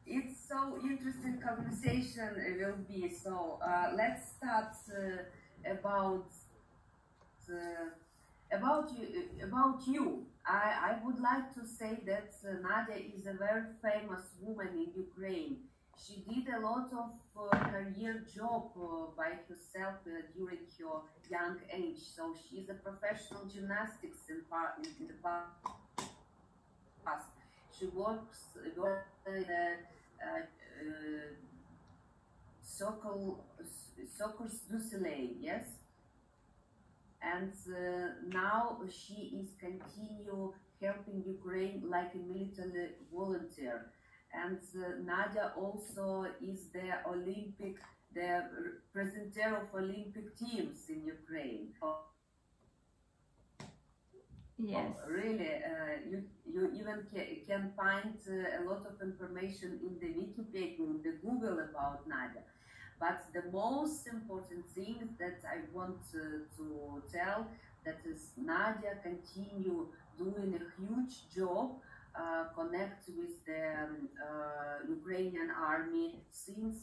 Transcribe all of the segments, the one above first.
It's so interesting conversation will be. So let's start about uh, about you. I would like to say that Nadia is a very famous woman in Ukraine. She did a lot of career job by herself during her young age. So she is a professional gymnastics in the past. She works in the soccer soccer du Soleil, yes, and now she is continue helping Ukraine like a military volunteer. And Nadia also is the presenter of Olympic teams in Ukraine. Yes. Really, you even can find a lot of information in the Wikipedia, in the Google about Nadia. But the most important thing that I want to tell that is Nadia continue doing a huge job connect with the Ukrainian army since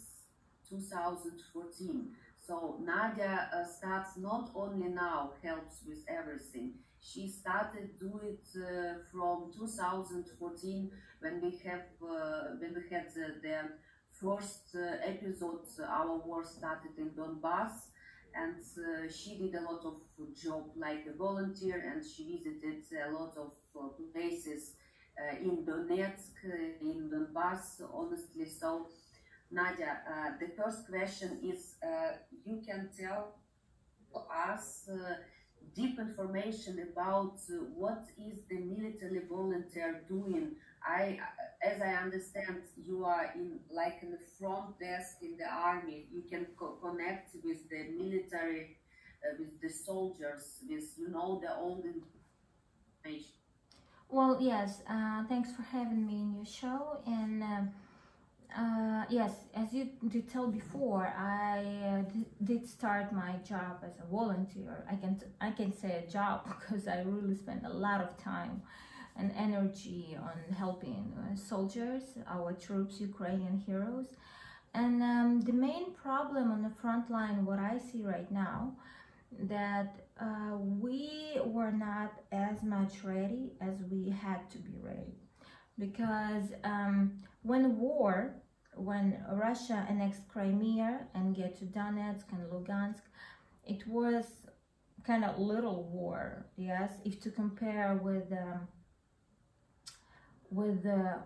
2014. So Nadia starts not only now helps with everything. She started do it from 2014 when we had the first episode. Our war started in Donbass, and she did a lot of job like a volunteer, and she visited a lot of places in Donetsk, in Donbass. Honestly, so Nadia, the first question is: you can tell us deep information about what is the military volunteer doing. As I understand, you are in the front desk in the army. You can connect with the military, with the soldiers, with the old information. Well, yes, thanks for having me in your show. And yes, as you did tell before, I did start my job as a volunteer. I can say a job because I really spent a lot of time and energy on helping soldiers, our troops, Ukrainian heroes. And the main problem on the front line, what I see right now, that we were not as much ready as we had to be ready, because when Russia annexed Crimea and get to Donetsk and Lugansk, it was kind of little war, yes, if to compare with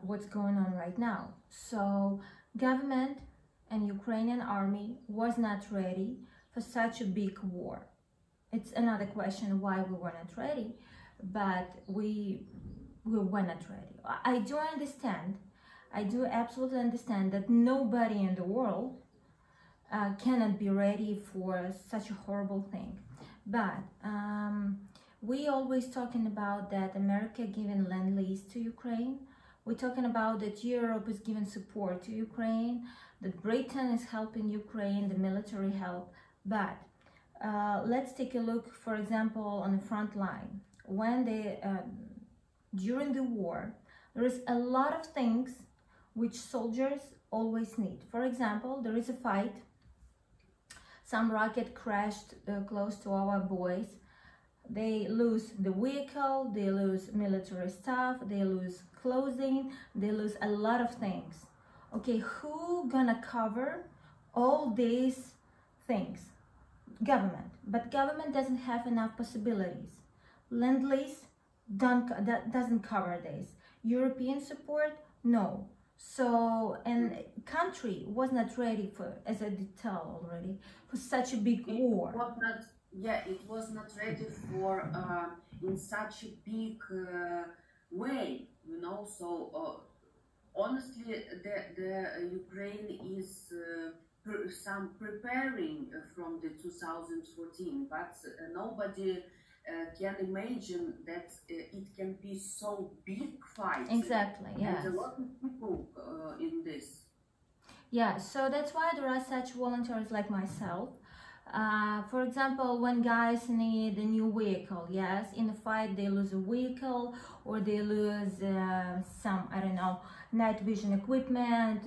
what's going on right now. So government and Ukrainian army was not ready for such a big war. It's another question why we were not ready, but we were not ready. I do understand, I do absolutely understand that nobody in the world cannot be ready for such a horrible thing. But we always talking about that America giving lend-lease to Ukraine. We're talking about that Europe is giving support to Ukraine, that Britain is helping Ukraine, the military help. But let's take a look, for example, on the front line. When during the war, there is a lot of things which soldiers always need. For example, there is a fight, some rocket crashed close to our boys. They lose the vehicle, they lose military stuff, they lose clothing, they lose a lot of things. Okay, who gonna cover all these things? Government. But government doesn't have enough possibilities. Lend-lease doesn't cover this. European support, no. So, and country was not ready for, as I did tell already, for such a big war. It was not ready for in such a big way, So honestly, the Ukraine is some preparing from the 2014, but nobody can imagine that it can be so big fight. Exactly, yes. And a lot of people in this. Yeah, so that's why there are such volunteers like myself For example, when guys need a new vehicle, yes, in a fight they lose a vehicle, or they lose some, I don't know, night vision equipment,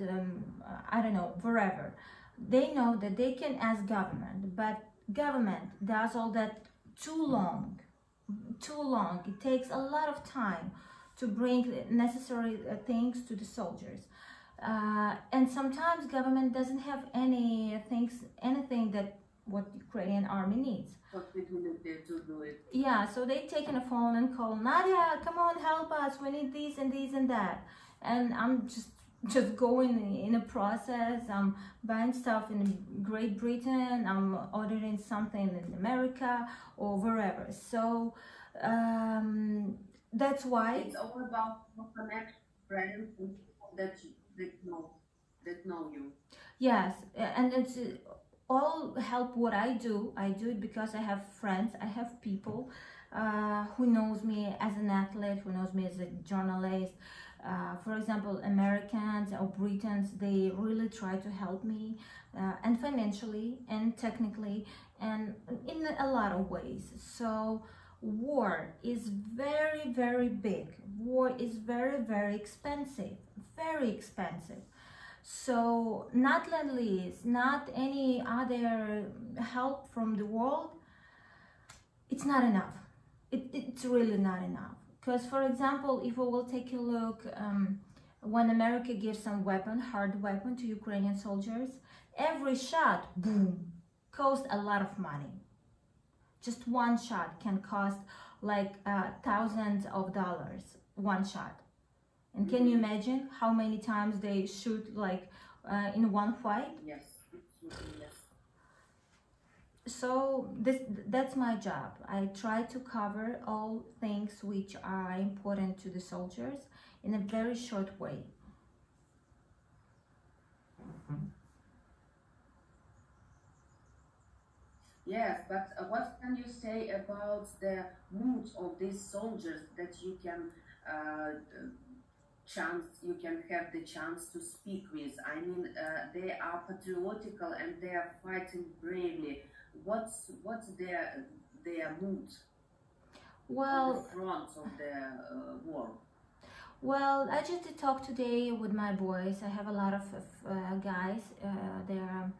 I don't know, wherever. They know that they can ask government, but government does all that too long, too long. It takes a lot of time to bring necessary things to the soldiers. And sometimes government doesn't have anything that what Ukrainian army needs. What people need to do it. Yeah, so they take in a phone and call, Nadia, come on, help us. We need this and this and that. And I'm just going in a process. I'm buying stuff in Great Britain. I'm ordering something in America or wherever. So that's why it's all about connect friends and people that know you. Yes, and it's all help what I do. I do it because I have friends, I have people who knows me as an athlete, who knows me as a journalist. For example, Americans or Britons, they really try to help me, and financially and technically and in a lot of ways. So war is very, very big. War is very, very expensive, very expensive. So not Lend-Lease, not any other help from the world, it's not enough. It's really not enough. Because for example, if we will take a look, when America gives some weapon, hard weapon to Ukrainian soldiers, every shot, boom, costs a lot of money. Just one shot can cost like thousands of dollars, one shot. And can you imagine how many times they shoot like in one fight? Yes, yes. So that's my job. I try to cover all things which are important to the soldiers in a very short way. Yes, but what can you say about the mood of these soldiers that you can have the chance to speak with? I mean, they are patriotical and they are fighting bravely. What's their mood? Well, on the front of the war. Well, I just talked today with my boys. I have a lot of guys. They're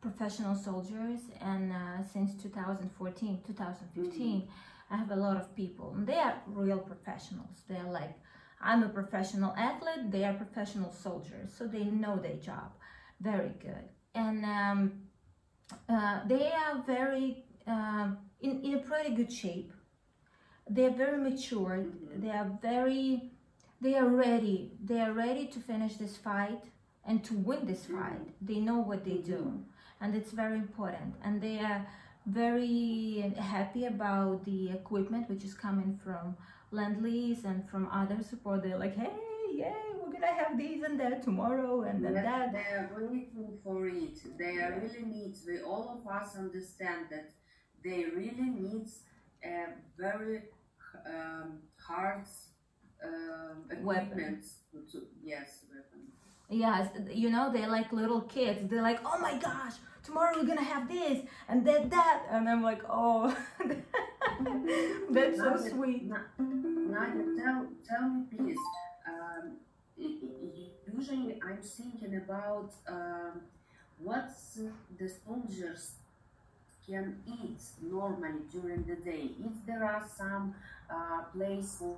professional soldiers, and since 2014, 2015, I have a lot of people. And they are real professionals. They're like, I'm a professional athlete. They are professional soldiers, so they know their job very good. And they are very in a pretty good shape. They are very mature. They are ready. They are ready to finish this fight and to win this fight. They know what they do, and it's very important. And they are very happy about the equipment which is coming from Lend-Lease and from other support. They're like, hey, yay, we're gonna have these and that tomorrow and then that. They are waiting for it. They are really need. All of us understand that they really need a very hard equipment. Yes, weapons. Yes, you know, they're like little kids. They're like, oh my gosh, tomorrow we're gonna have this and that. And I'm like, oh, that's so sweet. Nadia, tell me please, usually I'm thinking about what the soldiers can eat normally during the day. If there are some place for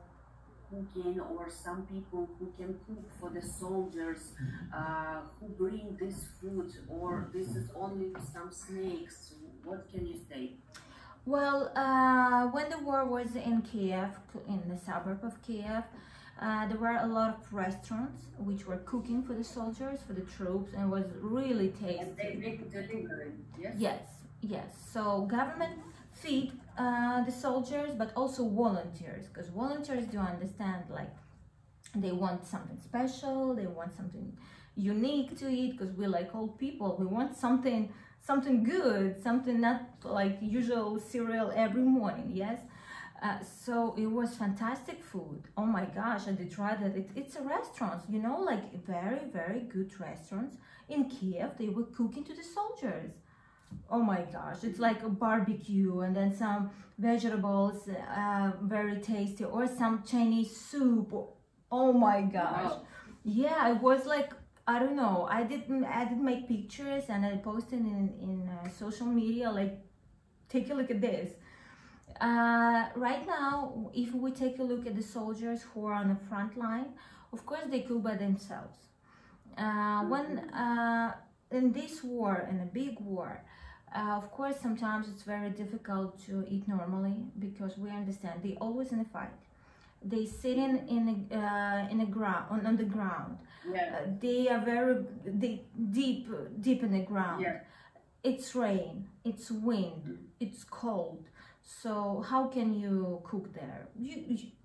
cooking or some people who can cook for the soldiers, who bring this food, or this is only some snakes, what can you say? Well, when the war was in Kiev, in the suburb of Kiev, there were a lot of restaurants which were cooking for the soldiers, for the troops, and was really tasty. And they make delivery, yes? Yes, yes. So government feed the soldiers, but also volunteers, because volunteers do understand, like, they want something special, they want something unique to eat, because we're like old people, we want something good, something not like usual cereal every morning, yes? So it was fantastic food. Oh my gosh, I did try that. It's a restaurant, you know, like very, very good restaurants in Kiev. They were cooking to the soldiers. oh my gosh, it's like a barbecue and then some vegetables, very tasty, or some Chinese soup. Oh my gosh. Wow. Yeah, it was like, I don't know. I didn't make pictures and I posted in social media, like, take a look at this. Right now, if we take a look at the soldiers who are on the front line, of course they cook by themselves. When in this war, in a big war, of course sometimes it's very difficult to eat normally, because we understand they always in a fight. They sit in a ground on the ground. Yeah. They are deep in the ground. Yeah. It's rain, it's wind, it's cold. So how can you cook there?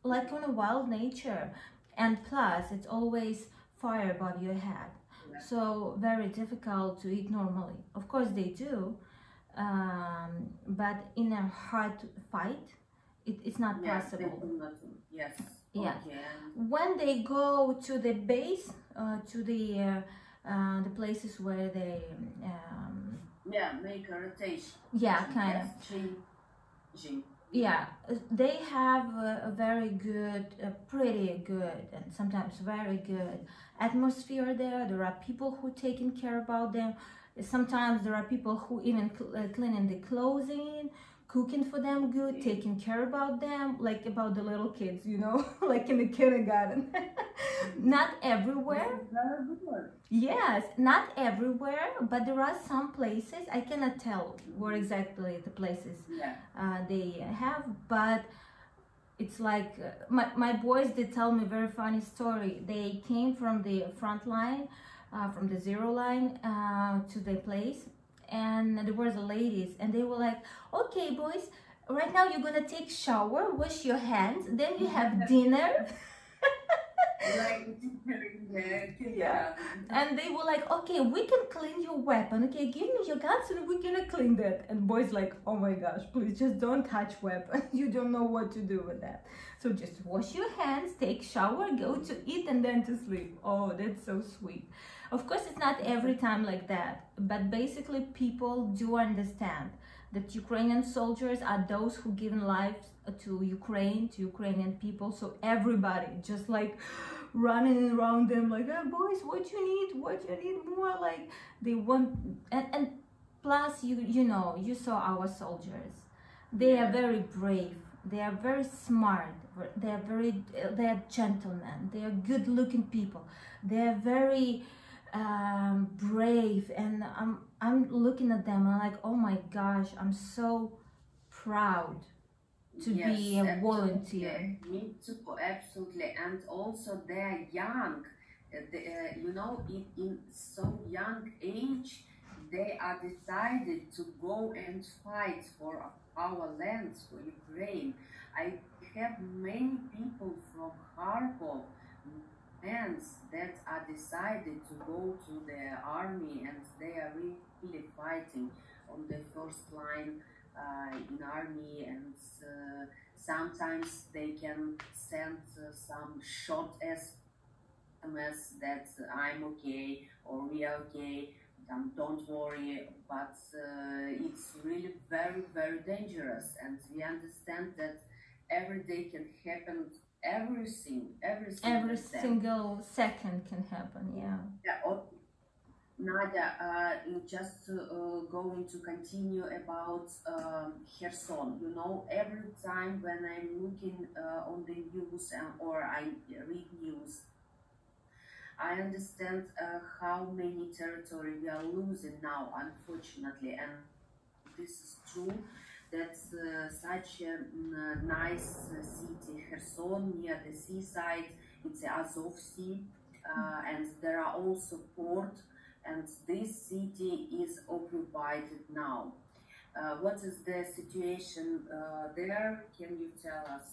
Like on a wild nature, and plus it's always fire above your head. Yeah. So very difficult to eat normally. Of course they do, but in a hard fight, it's not Yeah, they possible. could not. Yes. Yeah. Okay. When they go to the base, to the places where they, Yeah, make a rotation. yeah, kind of. Yes, changing. Yeah, they have a very good, pretty good, and sometimes very good atmosphere there. There are people who taking care about them. Sometimes there are people who even cleaning the clothing, cooking for them good, taking care about them, like about the little kids, you know, like in the kindergarten. Not everywhere. Very good. Yes, not everywhere, but there are some places, I cannot tell where exactly the places Yeah. they have, but it's like my boys did tell me a very funny story. They came from the front line, from the zero line to the place, and there were the ladies, and they were like, okay boys, right now you're gonna take shower, wash your hands, then you have dinner. Like, yeah. And they were like, okay, we can clean your weapon. Okay, give me your guns and we're gonna clean that. And boys like, oh my gosh, please just don't touch weapon. You don't know what to do with that. So just wash your hands, take shower, go to eat, and then to sleep. Oh, that's so sweet. Of course, it's not every time like that, but basically people do understand that Ukrainian soldiers are those who give lives to Ukraine, to Ukrainian people. So everybody just like running around them like, oh, boys, what you need more, like they want. And plus you know, you saw our soldiers, they are very brave, they are very smart, they are gentlemen, they are good looking people, they are very brave, and I'm looking at them and I'm like, oh my gosh, I'm so proud to be a volunteer. Me too, absolutely. And also they're young. You know, in so young age, they are decided to go and fight for our lands, for Ukraine. I have many people from Kharkov, friends that are decided to go to the army, and they are really fighting on the first line in army, and sometimes they can send some short SMS that I'm okay or we are okay, don't worry, but it's really very dangerous, and we understand that every day can happen, everything Every single second can happen. Yeah. Nadia, just going to continue about Kherson. You know, every time when I'm looking on the news or I read news, I understand how many territory we are losing now, unfortunately, and this is true. That's such a nice city, Kherson, near the seaside. It's the Azov Sea, and there are also port, and this city is occupied now. What is the situation there? Can you tell us?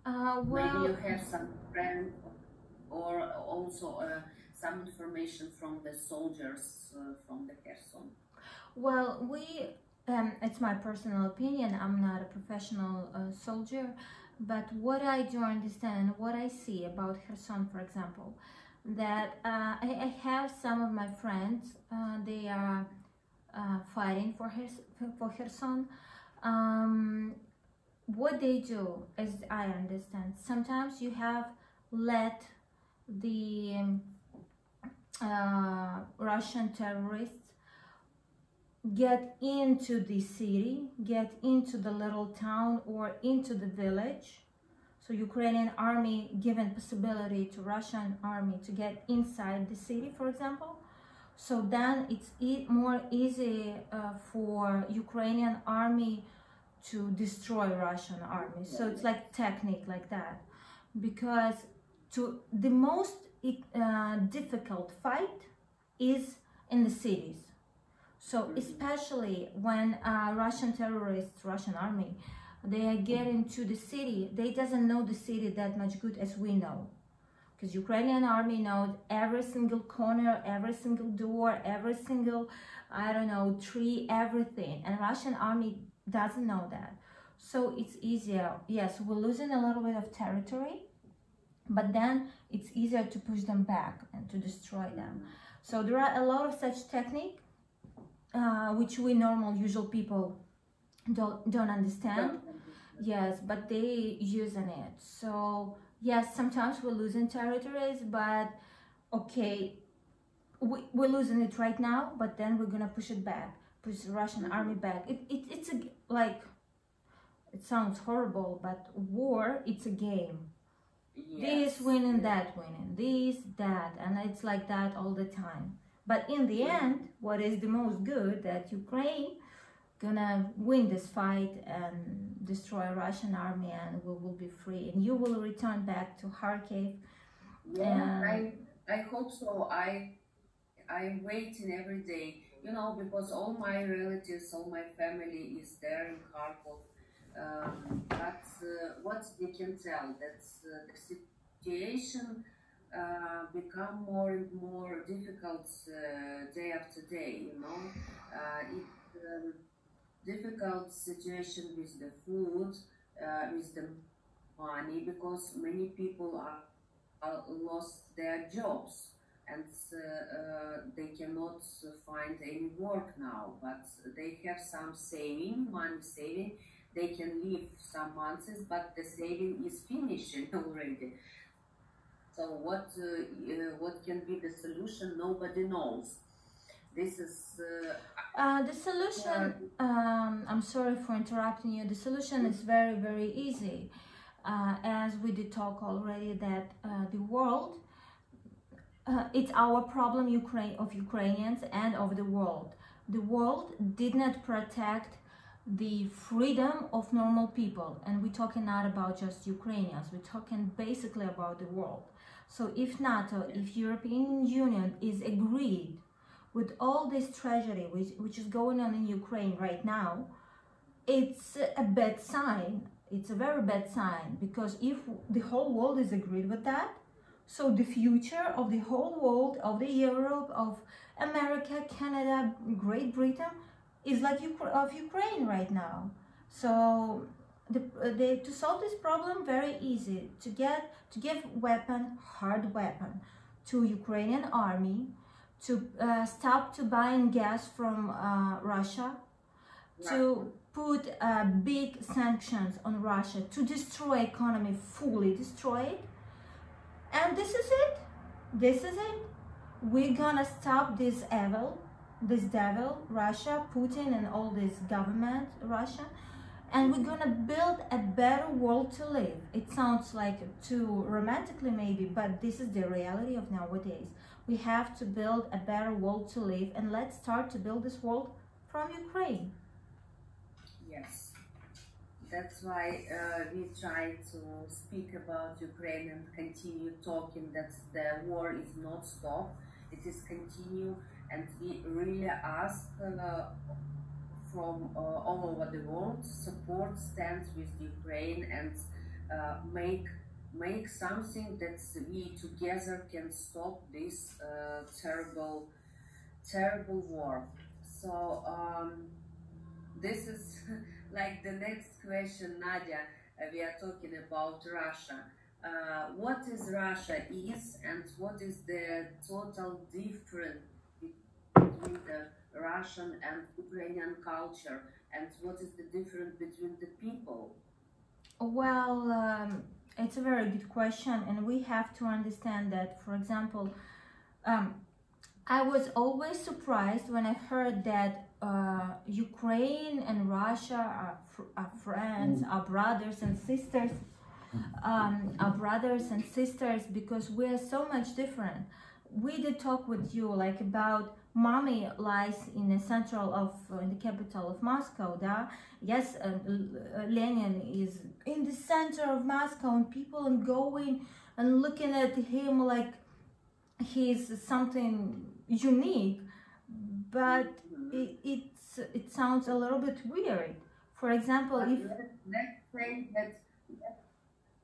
Well, Maybe you have some friend or also some information from the soldiers from the Kherson. well, it's my personal opinion. I'm not a professional soldier, but what I do understand, what I see about Kherson, for example, that I have some of my friends. They are fighting for Kherson. What they do, as I understand, sometimes you have let the Russian terrorists get into the city, get into the little town or into the village. So Ukrainian army given possibility to Russian army to get inside the city, for example. So then it's more easy for Ukrainian army to destroy Russian army. So it's like technique like that, because the most difficult fight is in the cities. So especially when Russian terrorists, Russian army, they get into the city, they doesn't know the city that much good as we know. Because Ukrainian army knows every single corner, every single door, every single, I don't know, tree, everything. And Russian army doesn't know that. So it's easier. Yes, we're losing a little bit of territory, but then it's easier to push them back and to destroy them. So there are a lot of such technique which we normal usual people don't understand. Yes, but they using it. So yes, sometimes we're losing territories, but okay, we're losing it right now, but then we're gonna push it back, push the Russian army back. It's like, it sounds horrible, but war, it's a game. Yes. This winning, that winning, this, that, and it's like that all the time. But in the end, what is the most good, that Ukraine gonna win this fight and destroy Russian army, and we will be free, and you will return back to Kharkiv. Yeah, I hope so. I'm waiting every day, you know, because all my relatives, all my family is there in Kharkov. But what we can tell, that the situation become more and more difficult day after day, you know. It's difficult situation with the food, with the money, because many people are lost their jobs, and they cannot find any work now, but they have some money saving. They can live some months, but the saving is finishing already. So what can be the solution? Nobody knows. This is the solution. I'm sorry for interrupting you. The solution is very, very easy. As we did talk already, that the world, it's our problem, of Ukrainians and of the world. The world did not protect the freedom of normal people, and we're talking not about just Ukrainians, we're talking basically about the world. So if NATO, if European Union is agreed with all this tragedy which is going on in Ukraine right now, it's a bad sign. It's a very bad sign, because if the whole world is agreed with that, so the future of the whole world, of the Europe, of America, Canada, Great Britain, is like of Ukraine right now. So to solve this problem, very easy, to give hard weapon to Ukrainian army, to stop to buying gas from Russia, to put big sanctions on Russia, to destroy economy, fully destroy it. And this is it. This is it. We're gonna stop this devil, Russia, Putin, and all this government, Russia, and we're gonna build a better world to live. It sounds like too romantically maybe, but this is the reality of nowadays. We have to build a better world to live, and let's start to build this world from Ukraine. Yes, that's why we try to speak about Ukraine and continue talking that the war is not stopped, it is continue. And we really ask from all over the world, support stands with Ukraine, and make something that we together can stop this terrible war. So this is like the next question, Nadia. We are talking about Russia. What is Russia and what is the total difference between the Russian and Ukrainian culture, and what is the difference between the people? Well, it's a very good question, and we have to understand that, for example, um, I was always surprised when I heard that Ukraine and Russia are friends, are brothers and sisters, because we are so much different. We did talk with you like about mommy lies in the central of in the capital of Moscow. Da? Yes, Lenin is in the center of Moscow, and people are going and looking at him like he's something unique, but it sounds a little bit weird. For example, But if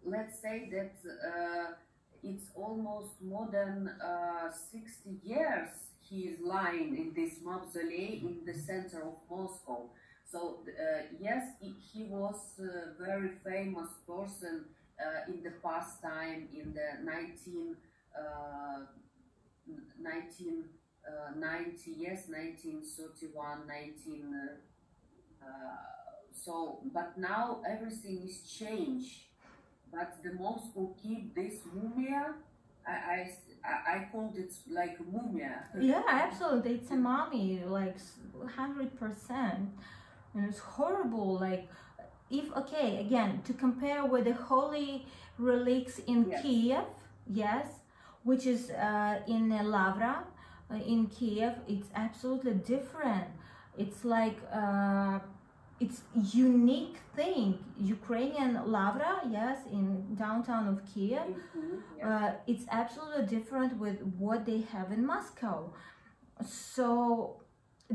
let's say that it's almost more than 60 years he is lying in this mausoleum in the center of Moscow. So yes, he was a very famous person in the past time, in the 1990, yes, 1931, 19. So, but now everything is changed. But the Moscow keep this mumia. I called it like mumia. yeah, absolutely, it's a mommy, like 100%, and it's horrible. Like, if okay, again, to compare with the holy relics in Yes. Kiev, yes, which is in Lavra, in Kiev, it's absolutely different. It's like it's unique thing. Ukrainian Lavra, yes, in downtown of Kiev. Yes. It's absolutely different with what they have in Moscow. So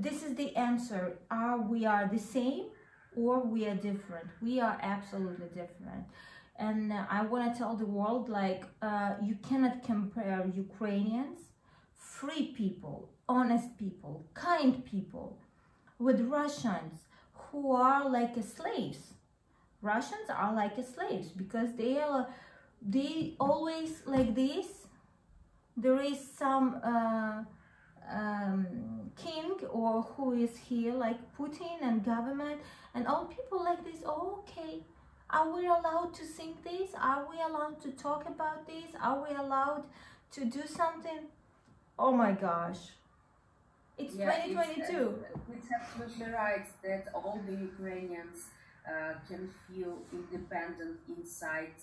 this is the answer. We are the same or we are different? We are absolutely different. And I want to tell the world, like, you cannot compare Ukrainians, free people, honest people, kind people, with Russians who are like slaves. Russians are like slaves because they always like this. There is some king or who is here like Putin and government and all people like this. Oh, okay, are we allowed to sing this? Are we allowed to talk about this? Are we allowed to do something? Oh my gosh, it's 2022. It's absolutely right that all the Ukrainians can feel independent inside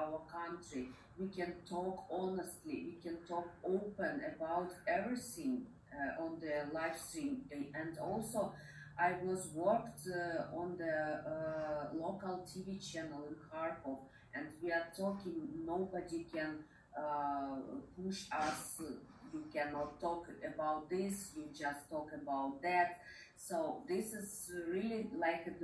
our country. We can talk honestly, we can talk open about everything on the live stream. And also I was worked on the local TV channel in Kharkov, and we are talking, nobody can push us. You cannot talk about this, you just talk about that. So this is really like a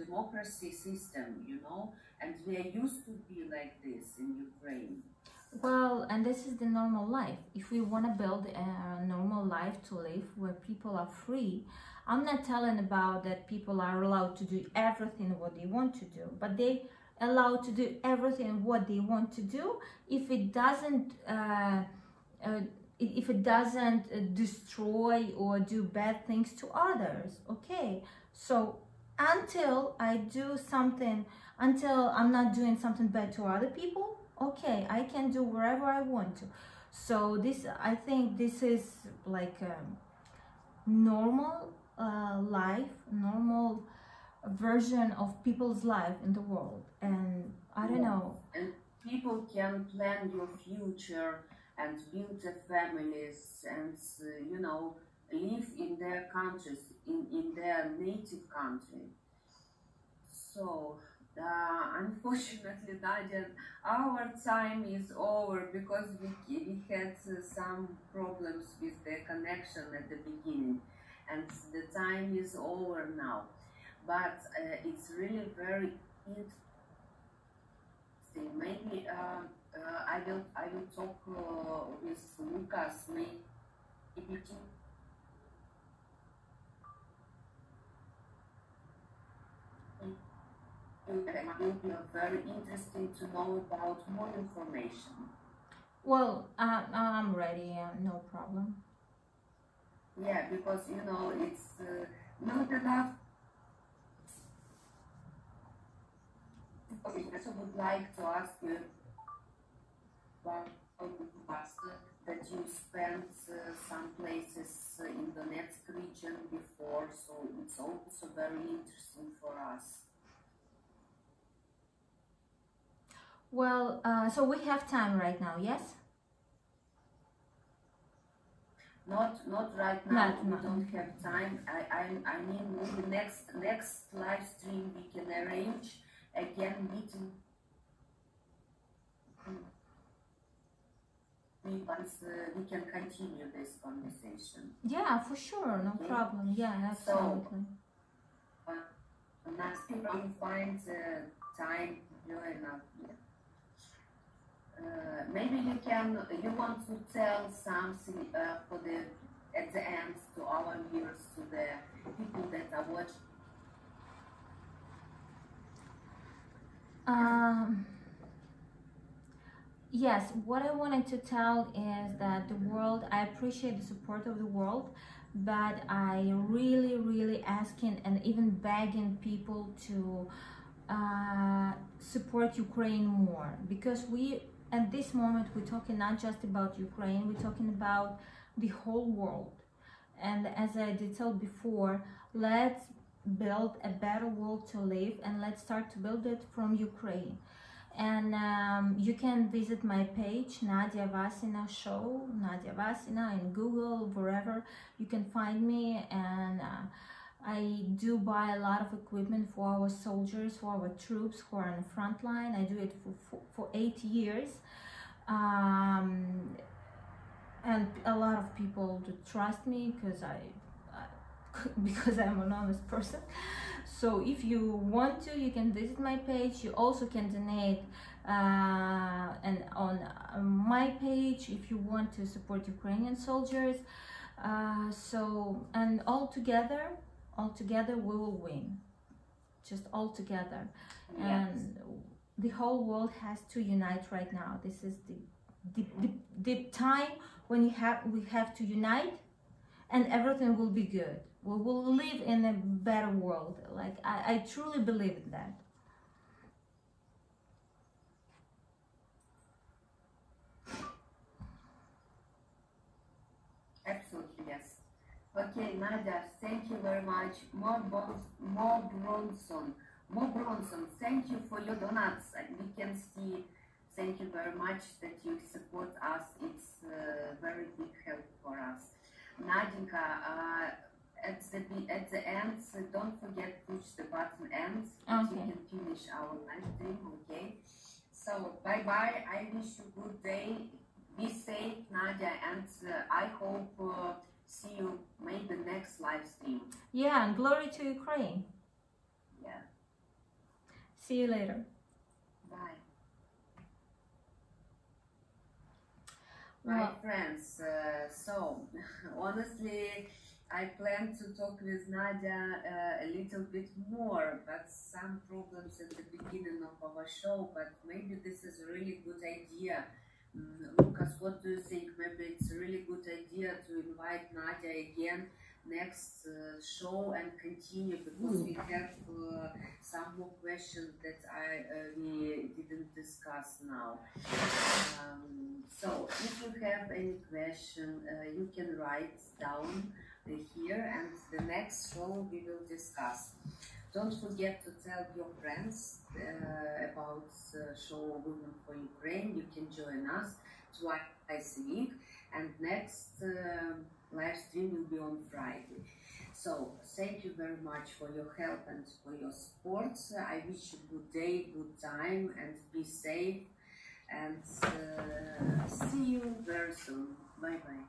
democracy system, you know, and we are used to be like this in Ukraine. Well, and this is the normal life. If we want to build a normal life to live where people are free, I'm not telling about that people are allowed to do everything what they want to do, but they allowed to do everything what they want to do if it doesn't destroy or do bad things to others. Okay, so until I do something, until I'm not doing something bad to other people, okay, I can do wherever I want to. So this, I think this is like a normal life, normal version of people's life in the world. And I don't know, and people can plan your future and build their families and you know, live in their countries, in their native country. So unfortunately, Nadia, our time is over because we had some problems with the connection at the beginning, and the time is over now. But it's really very interesting. Maybe I will talk with Lucas. Maybe it will be very interesting to know about more information. well, I'm ready, no problem. Yeah, because you know it's not enough. I also would like to ask you about the past that you spent some places in Donetsk region before, so it's also very interesting for us. Well, so we have time right now, yes? Not right now. Not We now. don't have time. I mean, maybe next live stream we can arrange again meeting. Once we can continue this conversation. Yeah, for sure, no Okay. problem. Yeah, absolutely. So, next time you find time, join up. Maybe you want to tell something for the at the end to our viewers, to the people that are watching. Yes, what I wanted to tell is that the world, I appreciate the support of the world, but I really asking and even begging people to support Ukraine more, because at this moment we're talking not just about Ukraine, we're talking about the whole world. And as I detailed before, let's build a better world to live, and let's start to build it from Ukraine. And you can visit my page, Nadia Vasina Show, Nadia Vasina, in Google, wherever you can find me. And I do buy a lot of equipment for our soldiers, for our troops who are on the front line. I do it for 8 years. And a lot of people do trust me because I'm an honest person. So if you want to, you can visit my page. You also can donate and on my page if you want to support Ukrainian soldiers. And all together we will win. Just all together. Yes. And the whole world has to unite right now. This is the time when we have to unite, and everything will be good. We will live in a better world. Like I truly believe in that. Absolutely, yes. Okay, Nadia, thank you very much. More Bronson, thank you for your donuts. We can see, thank you very much that you support us. It's very big help for us. Nadinka, at the end, don't forget push the button end. Okay. You can finish our live stream, okay? So, bye-bye. I wish you a good day. Be safe, Nadia, and I hope see you maybe next live stream. Yeah, and glory to Ukraine. Yeah. See you later. Bye. My friends, so honestly, I plan to talk with Nadia a little bit more, but some problems at the beginning of our show, but maybe this is a really good idea. Lucas, what do you think? Maybe it's a really good idea to invite Nadia again next show and continue, because we have some more questions that we didn't discuss now. So if you have any question, you can write down here, and the next show we will discuss. Don't forget to tell your friends about show Women for Ukraine. You can join us twice a week, and next live stream will be on Friday. So thank you very much for your help and for your support. I wish you good day, good time, and be safe, and see you very soon. Bye bye.